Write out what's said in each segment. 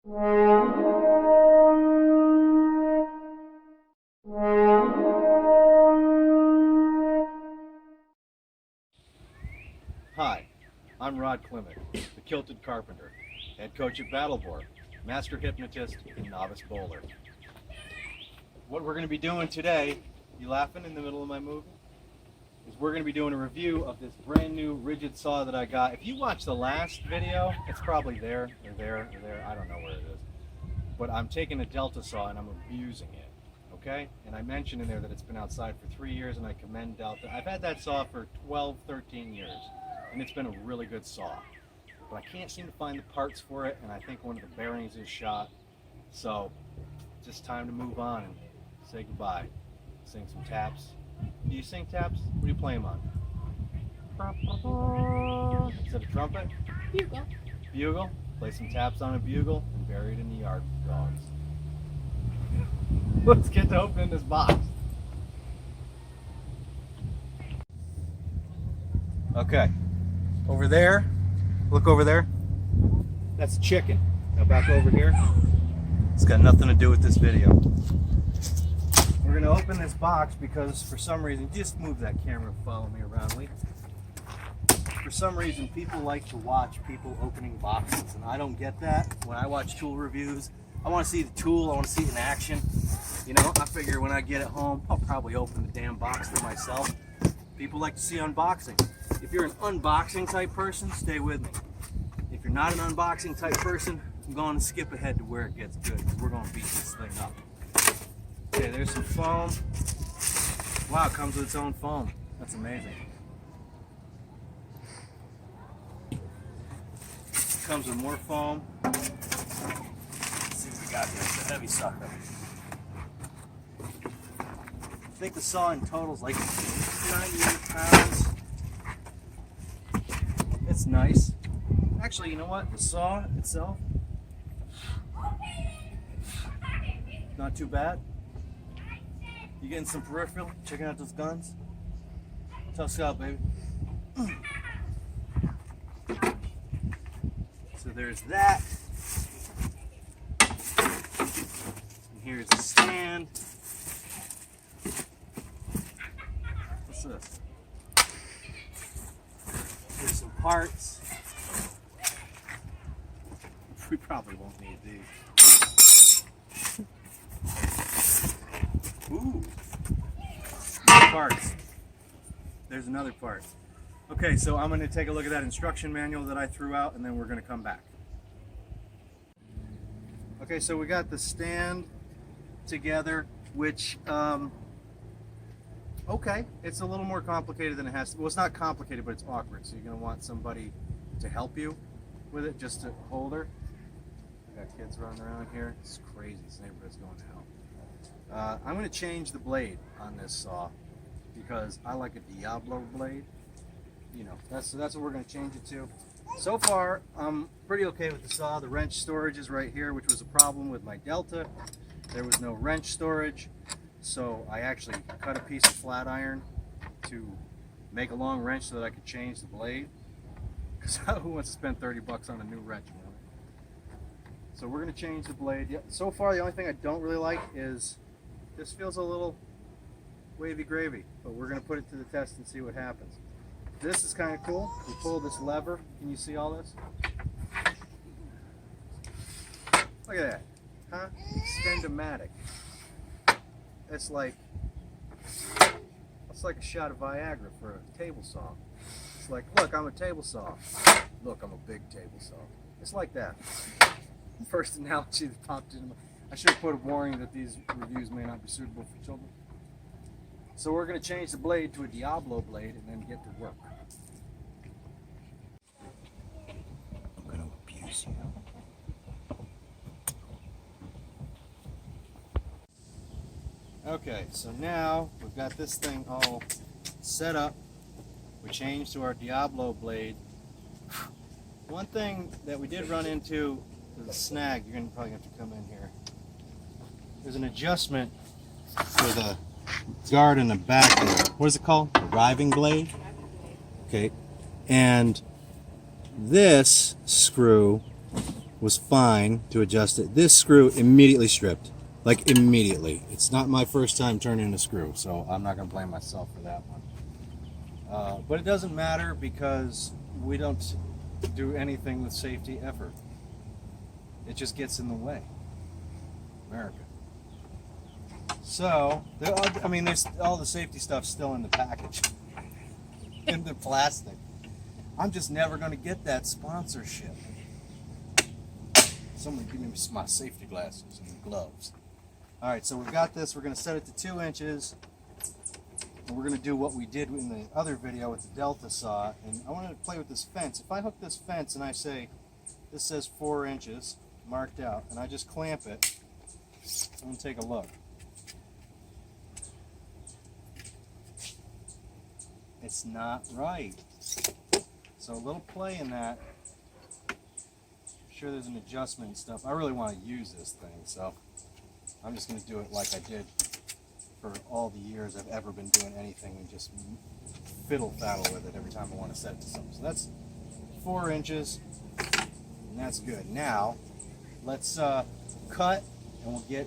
Hi, I'm Klimek, the Kilted Carpenter, head coach at Battlebore, master hypnotist, and novice bowler. What we're going to be doing today, you laughing in the middle of my movie? Is we're going to be doing a review of this brand new rigid saw that I got. If you watch the last video, it's probably there, or there, or there, I don't know where it is. But I'm taking a Delta saw and I'm abusing it, okay? And I mentioned in there that it's been outside for 3 years and I commend Delta. I've had that saw for 12, 13 years and it's been a really good saw. But I can't seem to find the parts for it and I think one of the bearings is shot. So, it's just time to move on and say goodbye. Sing some taps. Do you sing taps? What do you play them on? Is that a trumpet? Bugle. Bugle? Play some taps on a bugle and bury it in the yard with dogs. Let's get to opening this box. Okay. Over there, look over there. That's a chicken. Now back over here. It's got nothing to do with this video. We're going to open this box because for some reason, just move that camera and follow me around, Lee. For some reason, people like to watch people opening boxes, and I don't get that. When I watch tool reviews, I want to see the tool, I want to see it in action. You know, I figure when I get it home, I'll probably open the damn box for myself. People like to see unboxing. If you're an unboxing type person, stay with me. If you're not an unboxing type person, I'm going to skip ahead to where it gets good, because we're going to beat this thing up. Okay, there's some foam. Wow, it comes with its own foam. That's amazing. Comes with more foam. Let's see what we got here. It's a heavy sucker. I think the saw in total is like 98 pounds. It's nice. Actually, you know what? The saw itself, not too bad. You getting some peripheral? Checking out those guns? Tough scout, baby. So there's that. And here's the stand. What's this? Here's some parts. We probably won't need these. Ooh. Parts. There's another part. Okay, so I'm going to take a look at that instruction manual that I threw out and then we're going to come back. Okay, so we got the stand together, which, okay, it's a little more complicated than it has to. Well, it's not complicated, but it's awkward, so you're going to want somebody to help you with it, just to hold her. I got kids running around here. It's crazy. This neighborhood's going to hell. I'm going to change the blade on this saw because I like a Diablo blade. You know, that's what we're going to change it to. So far, I'm pretty okay with the saw. The wrench storage is right here, which was a problem with my Delta. There was no wrench storage, so I actually cut a piece of flat iron to make a long wrench so that I could change the blade. Because who wants to spend 30 bucks on a new wrench, man? So we're going to change the blade. Yeah, so far, the only thing I don't really like is this feels a little wavy gravy, but we're going to put it to the test and see what happens. This is kind of cool. We pull this lever. Can you see all this? Look at that. Huh? Extend-o-matic. It's like a shot of Viagra for a table saw. It's like, look, I'm a table saw. Look, I'm a big table saw. It's like that. First analogy that popped into my... I should have put a warning that these reviews may not be suitable for children. So we're going to change the blade to a Diablo blade and then get to work. I'm going to abuse you. Okay, so now we've got this thing all set up. We changed to our Diablo blade. One thing that we did run into is a snag. You're going to probably have to come in here. There's an adjustment for the guard in the back there. What is it called? A riving blade? Okay. And this screw was fine to adjust it. This screw immediately stripped. Like immediately. It's not my first time turning a screw, so I'm not going to blame myself for that one. But it doesn't matter because we don't do anything with safety ever. It just gets in the way. America. So, I mean, there's all the safety stuff still in the package, in the plastic. I'm just never going to get that sponsorship. Somebody give me my safety glasses and gloves. All right, so we've got this. We're going to set it to 2 inches. And we're going to do what we did in the other video with the Delta saw. And I want to play with this fence. If I hook this fence and I say, this says 4 inches marked out, and I just clamp it, I'm going to take a look. It's not right. So a little play in that. I'm sure there's an adjustment and stuff. I really want to use this thing, so I'm just going to do it like I did for all the years I've ever been doing anything, and just fiddle-faddle with it every time I want to set it to something. So that's 4 inches, and that's good. Now, let's cut, and we'll get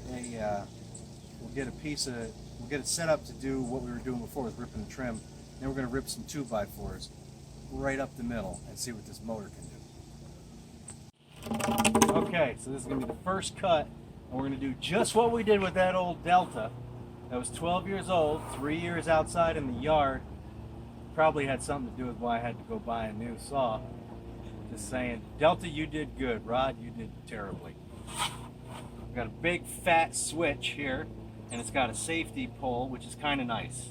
it set up to do what we were doing before with ripping the trim. Then we're going to rip some 2x4s right up the middle and see what this motor can do. Okay, so this is going to be the first cut, and we're going to do just what we did with that old Delta. That was 12 years old, 3 years outside in the yard. Probably had something to do with why I had to go buy a new saw. Just saying, Delta, you did good. Rod, you did terribly. We've got a big fat switch here, and it's got a safety pull, which is kind of nice.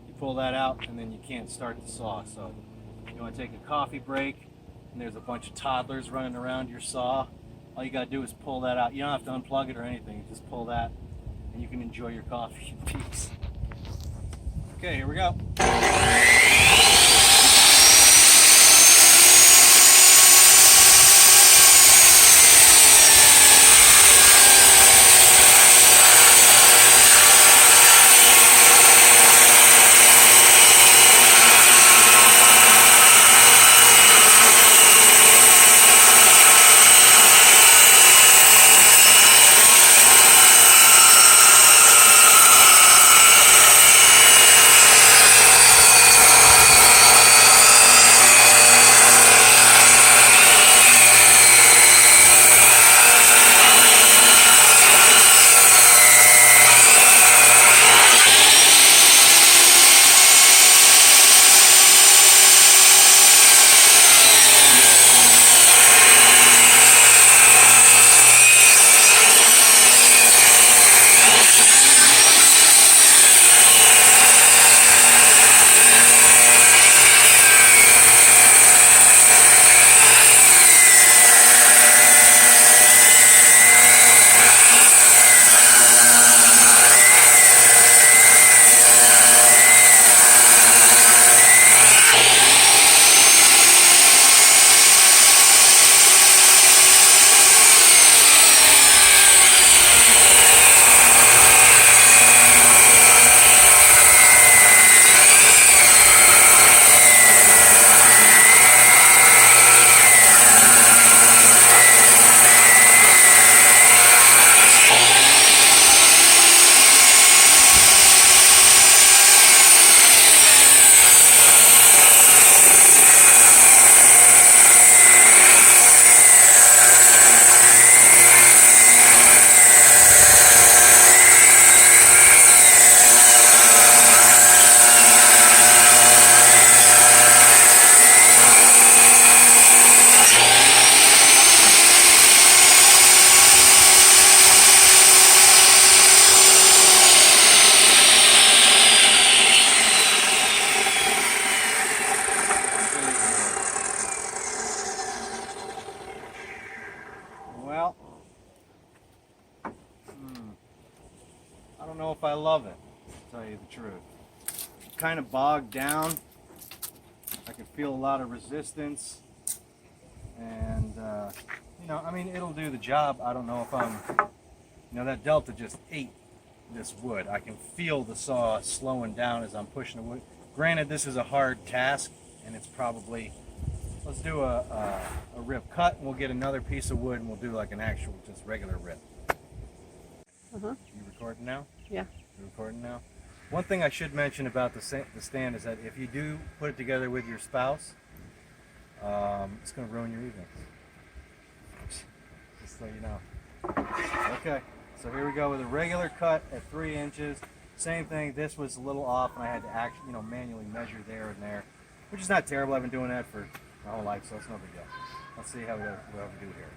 You pull that out, and then you can't start the saw. So you want to take a coffee break, and there's a bunch of toddlers running around your saw. All you got to do is pull that out. You don't have to unplug it or anything. You just pull that, and you can enjoy your coffee in peace. Okay, here we go. Well, I don't know if I love it, to tell you the truth. It's kind of bogged down. I can feel a lot of resistance. And, you know, I mean, it'll do the job. I don't know if I'm, you know, that Delta just ate this wood. I can feel the saw slowing down as I'm pushing the wood. Granted, this is a hard task, and it's probably Let's do a rip cut, and we'll get another piece of wood, and we'll do like an actual, just regular rip. You recording now? Yeah. You recording now? One thing I should mention about the stand is that if you do put it together with your spouse, it's going to ruin your evenings. Just so you know. Okay, so here we go with a regular cut at 3 inches. Same thing, this was a little off, and I had to actually, manually measure there and there, which is not terrible. I've been doing that for my whole life, so it's no big deal. Let's see how we do here.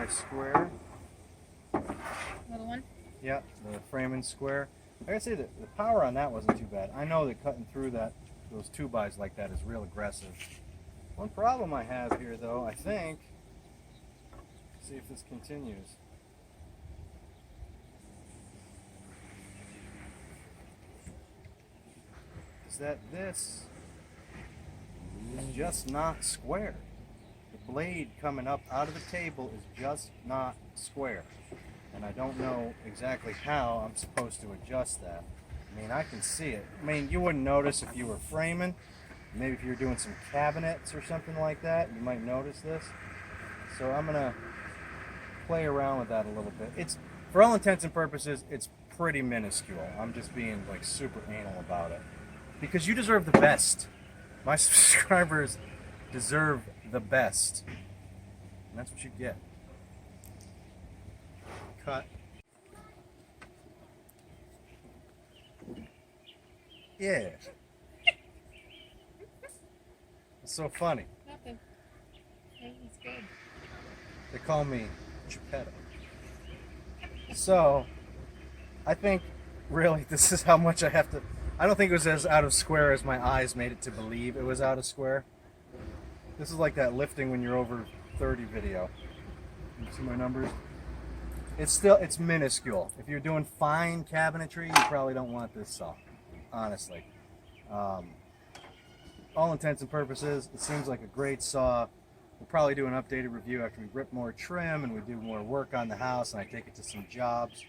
Square. Little one? Yeah, the framing square. I gotta say that the power on that wasn't too bad. I know that cutting through those 2x like that is real aggressive. One problem I have here though, I think, see if this continues. Is that this is just not square. The blade coming up out of the table is just not square, and I don't know exactly how I'm supposed to adjust that. I mean, I can see it. I mean, you wouldn't notice if you were framing. Maybe if you're doing some cabinets or something like that, you might notice this. So I'm gonna play around with that a little bit. It's, for all intents and purposes, it's pretty minuscule. I'm just being like super anal about it, because you deserve the best. My subscribers deserve the best, and that's what you get. Cut. Yeah. It's so funny. Nothing. It's good. They call me Geppetto. So, I think really this is how much I have to. I don't think it was as out of square as my eyes made it to believe it was out of square. This is like that lifting when you're over 30 video. You see my numbers? It's minuscule. If you're doing fine cabinetry, you probably don't want this saw, honestly. All intents and purposes, it seems like a great saw. We'll probably do an updated review after we rip more trim and we do more work on the house and I take it to some jobs.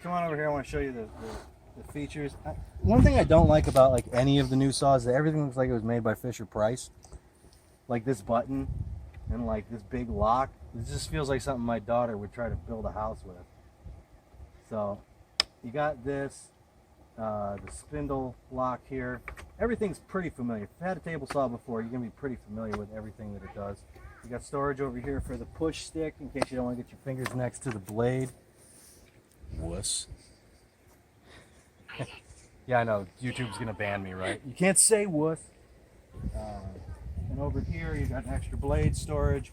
Come on over here, I want to show you the features. One thing I don't like about like any of the new saws is that everything looks like it was made by Fisher-Price. Like this button and like this big lock. It just feels like something my daughter would try to build a house with. So you got this, the spindle lock here. Everything's pretty familiar. If you've had a table saw before, you're going to be pretty familiar with everything that it does. You got storage over here for the push stick in case you don't want to get your fingers next to the blade. Wuss. Yeah, I know. YouTube's going to ban me, right? You can't say wuss. And over here, you got an extra blade storage,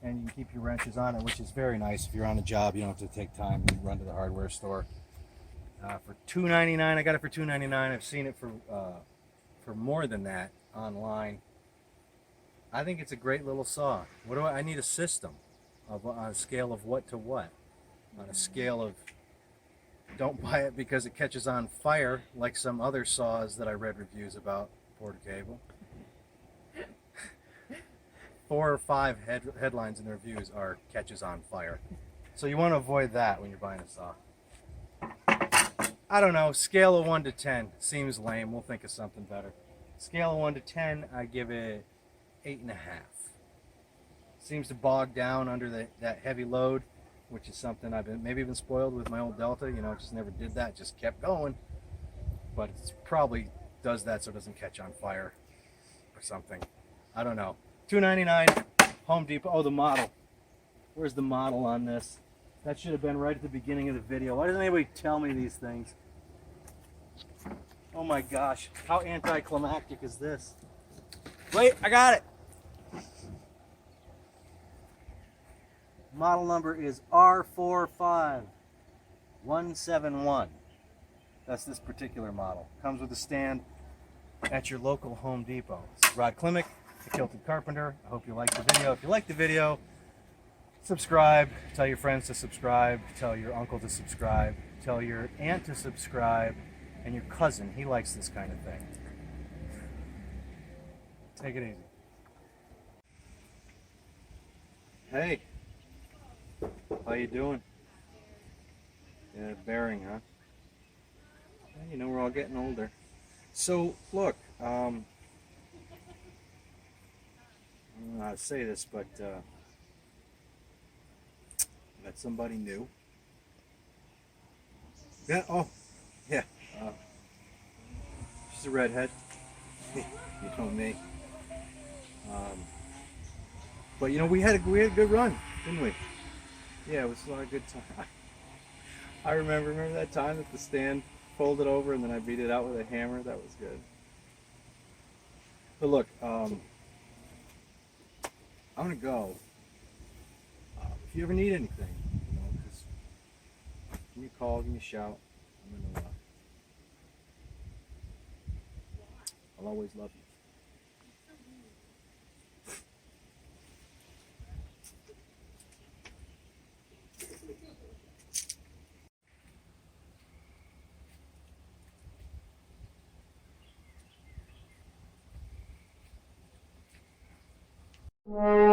and you can keep your wrenches on it, which is very nice. If you're on a job, you don't have to take time and run to the hardware store. For $2.99, I got it for $2.99. I've seen it for more than that online. I think it's a great little saw. What do I need a system of on a scale of what to what? On a scale of don't buy it because it catches on fire, like some other saws that I read reviews about. Porter Cable. 4 or 5 headlines in the reviews are catches on fire. So you want to avoid that when you're buying a saw. I don't know, scale of 1 to 10 seems lame. We'll think of something better. Scale of 1 to 10, I give it 8.5. Seems to bog down under that heavy load, which is something I've been spoiled with my old Delta. You know, just never did that, just kept going. But it probably does that so it doesn't catch on fire or something. I don't know. $2.99, Home Depot. Oh, the model. Where's the model on this? That should have been right at the beginning of the video. Why doesn't anybody tell me these things? Oh my gosh, how anticlimactic is this? Wait, I got it! Model number is R45171. That's this particular model. Comes with a stand at your local Home Depot. Rod Klimek, the Kilted Carpenter. I hope you liked the video. If you liked the video, subscribe. Tell your friends to subscribe. Tell your uncle to subscribe. Tell your aunt to subscribe. And your cousin, he likes this kind of thing. Take it easy. Hey, how you doing? Yeah, bearing, huh? Yeah, you know, we're all getting older. So, look, I don't know how to say this, but I met somebody new. Yeah, oh, yeah. She's a redhead. You know me. But you know, we had a good run, didn't we? Yeah, it was a lot of good time. I remember that time that the stand folded over and then I beat it out with a hammer. That was good. But look, I'm gonna go. If you ever need anything, you know, just give me a call, give me a shout. I'm gonna. I'll always love you. Yeah.